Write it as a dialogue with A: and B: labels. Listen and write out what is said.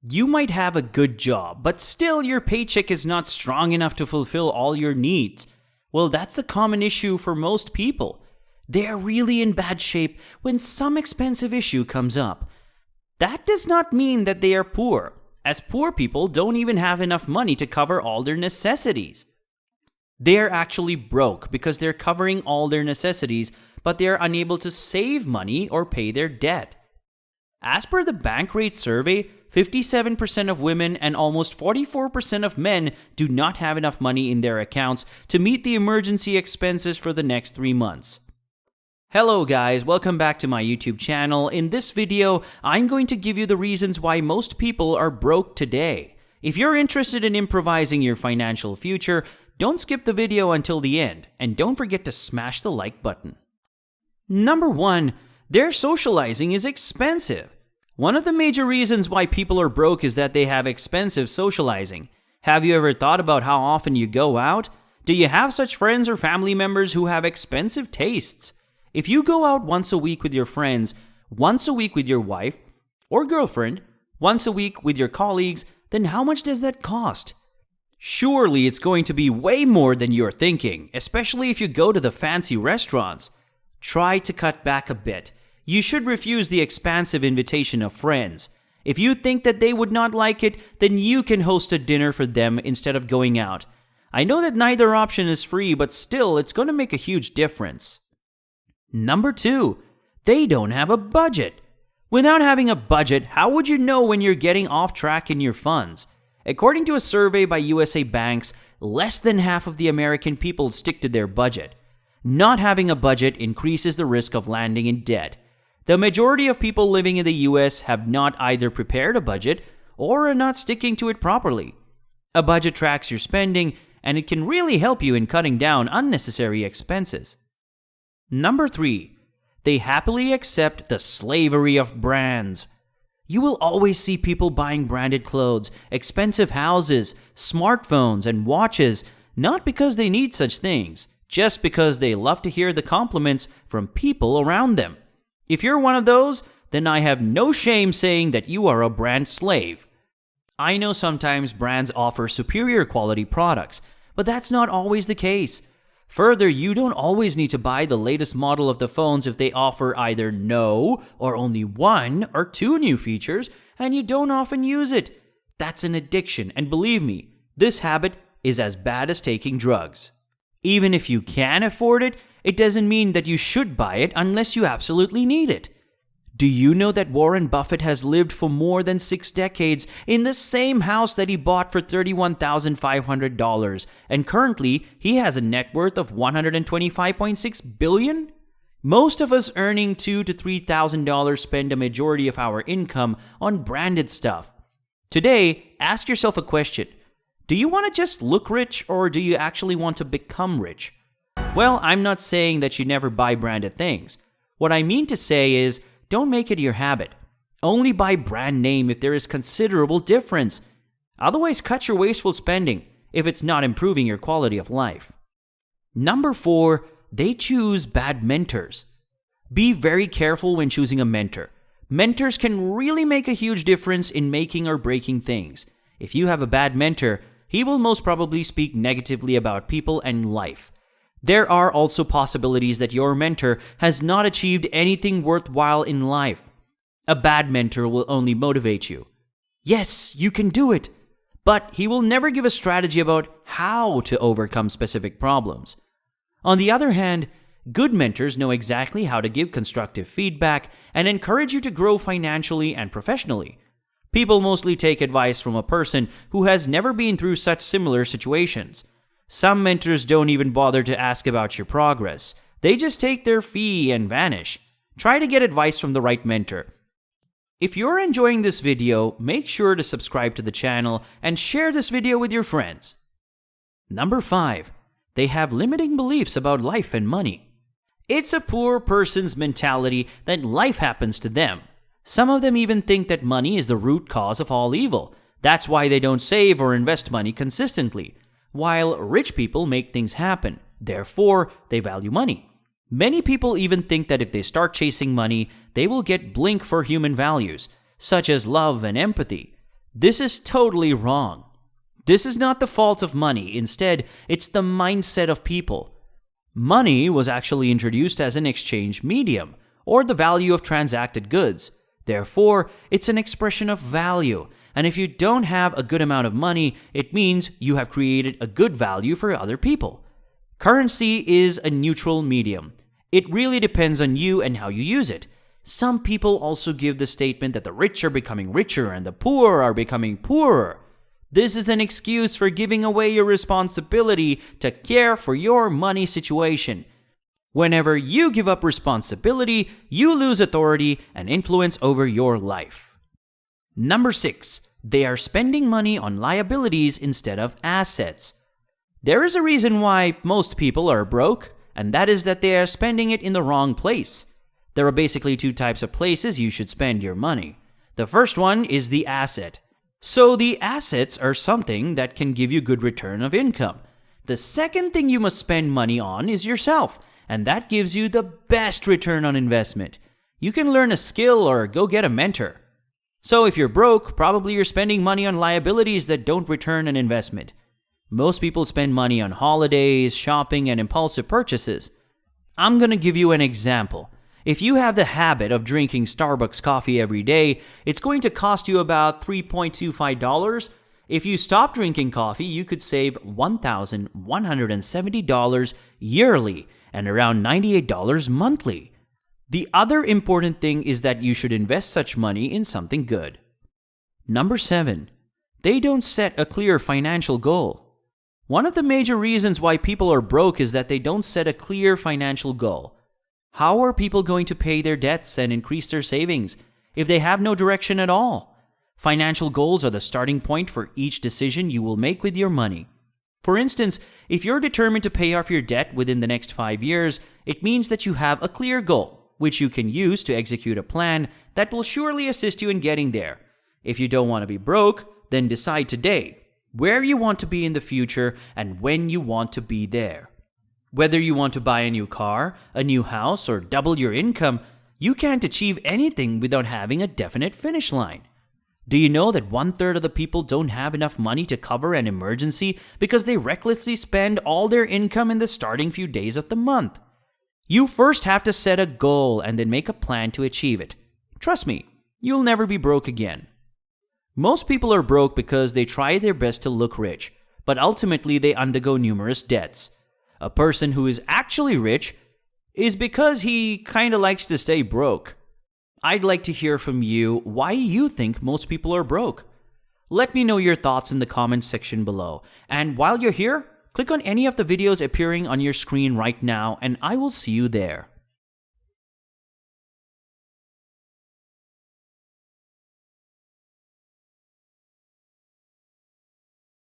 A: You might have a good job, but still your paycheck is not strong enough to fulfill all your needs. Well, that's a common issue for most people. They are really in bad shape when some expensive issue comes up. That does not mean that they are poor, as poor people don't even have enough money to cover all their necessities. They are actually broke because they're covering all their necessities, but they are unable to save money or pay their debt. As per the Bankrate survey, 57% of women and almost 44% of men do not have enough money in their accounts to meet the emergency expenses for the next 3 months. Hello guys, welcome back to my YouTube channel. In this video, I'm going to give you the reasons why most people are broke today. If you're interested in improvising your financial future, don't skip the video until the end, and don't forget to smash the like button. Number 1, their socializing is expensive. One of the major reasons why people are broke is that they have expensive socializing. Have you ever thought about how often you go out? Do you have such friends or family members who have expensive tastes? If you go out once a week with your friends, once a week with your wife or girlfriend, once a week with your colleagues, then how much does that cost? Surely it's going to be way more than you're thinking, especially if you go to the fancy restaurants. Try to cut back a bit. You should refuse the expansive invitation of friends. If you think that they would not like it, then you can host a dinner for them instead of going out. I know that neither option is free, but still, it's going to make a huge difference. Number 2, they don't have a budget. Without having a budget, how would you know when you're getting off track in your funds? According to a survey by USA Banks, less than half of the American people stick to their budget. Not having a budget increases the risk of landing in debt. The majority of people living in the US have not either prepared a budget or are not sticking to it properly. A budget tracks your spending, and it can really help you in cutting down unnecessary expenses. Number 3, they happily accept the slavery of brands. You will always see people buying branded clothes, expensive houses, smartphones, and watches, not because they need such things, just because they love to hear the compliments from people around them. If you're one of those, then I have no shame saying that you are a brand slave. I know sometimes brands offer superior quality products, but that's not always the case. Further, you don't always need to buy the latest model of the phones if they offer either no or only 1 or 2 new features and you don't often use it. That's an addiction, and believe me, this habit is as bad as taking drugs. Even if you can afford it, it doesn't mean that you should buy it unless you absolutely need it. Do you know that Warren Buffett has lived for more than 6 decades in the same house that he bought for $31,500, and currently he has a net worth of $125.6 billion? Most of us earning $2,000 to $3,000 spend a majority of our income on branded stuff. Today, ask yourself a question. Do you want to just look rich, or do you actually want to become rich? Well, I'm not saying that you never buy branded things. What I mean to say is, don't make it your habit. Only buy brand name if there is considerable difference. Otherwise, cut your wasteful spending if it's not improving your quality of life. Number 4, they choose bad mentors. Be very careful when choosing a mentor. Mentors can really make a huge difference in making or breaking things. If you have a bad mentor, he will most probably speak negatively about people and life. There are also possibilities that your mentor has not achieved anything worthwhile in life. A bad mentor will only motivate you. Yes, you can do it. But he will never give a strategy about how to overcome specific problems. On the other hand, good mentors know exactly how to give constructive feedback and encourage you to grow financially and professionally. People mostly take advice from a person who has never been through such similar situations. Some mentors don't even bother to ask about your progress. They just take their fee and vanish. Try to get advice from the right mentor. If you're enjoying this video, make sure to subscribe to the channel and share this video with your friends. Number 5, they have limiting beliefs about life and money. It's a poor person's mentality that life happens to them. Some of them even think that money is the root cause of all evil. That's why they don't save or invest money consistently. While rich people make things happen, therefore they value money. Many people even think that if they start chasing money, they will get blink for human values, such as love and empathy. This is totally wrong. This is not the fault of money. Instead, it's the mindset of people. Money was actually introduced as an exchange medium, or the value of transacted goods. Therefore, it's an expression of value. And if you don't have a good amount of money, it means you have created a good value for other people. Currency is a neutral medium. It really depends on you and how you use it. Some people also give the statement that the rich are becoming richer and the poor are becoming poorer. This is an excuse for giving away your responsibility to care for your money situation. Whenever you give up responsibility, you lose authority and influence over your life. Number 6, they are spending money on liabilities instead of assets. There is a reason why most people are broke, and that is that they are spending it in the wrong place. There are basically 2 types of places you should spend your money. The first one is the asset. So the assets are something that can give you good return of income. The second thing you must spend money on is yourself, and that gives you the best return on investment. You can learn a skill or go get a mentor. So if you're broke, probably you're spending money on liabilities that don't return an investment. Most people spend money on holidays, shopping, and impulsive purchases. I'm going to give you an example. If you have the habit of drinking Starbucks coffee every day, it's going to cost you about $3.25. If you stop drinking coffee, you could save $1,170 yearly and around $98 monthly. The other important thing is that you should invest such money in something good. Number 7, they don't set a clear financial goal. One of the major reasons why people are broke is that they don't set a clear financial goal. How are people going to pay their debts and increase their savings if they have no direction at all? Financial goals are the starting point for each decision you will make with your money. For instance, if you're determined to pay off your debt within the next 5 years, it means that you have a clear goal, which you can use to execute a plan that will surely assist you in getting there. If you don't want to be broke, then decide today where you want to be in the future and when you want to be there. Whether you want to buy a new car, a new house, or double your income, you can't achieve anything without having a definite finish line. Do you know that 1/3 of the people don't have enough money to cover an emergency because they recklessly spend all their income in the starting few days of the month? You first have to set a goal and then make a plan to achieve it. Trust me, you'll never be broke again. Most people are broke because they try their best to look rich, but ultimately they undergo numerous debts. A person who is actually rich is because he kind of likes to stay broke. I'd like to hear from you why you think most people are broke. Let me know your thoughts in the comments section below. And while you're here, click on any of the videos appearing on your screen right now and I will see you there.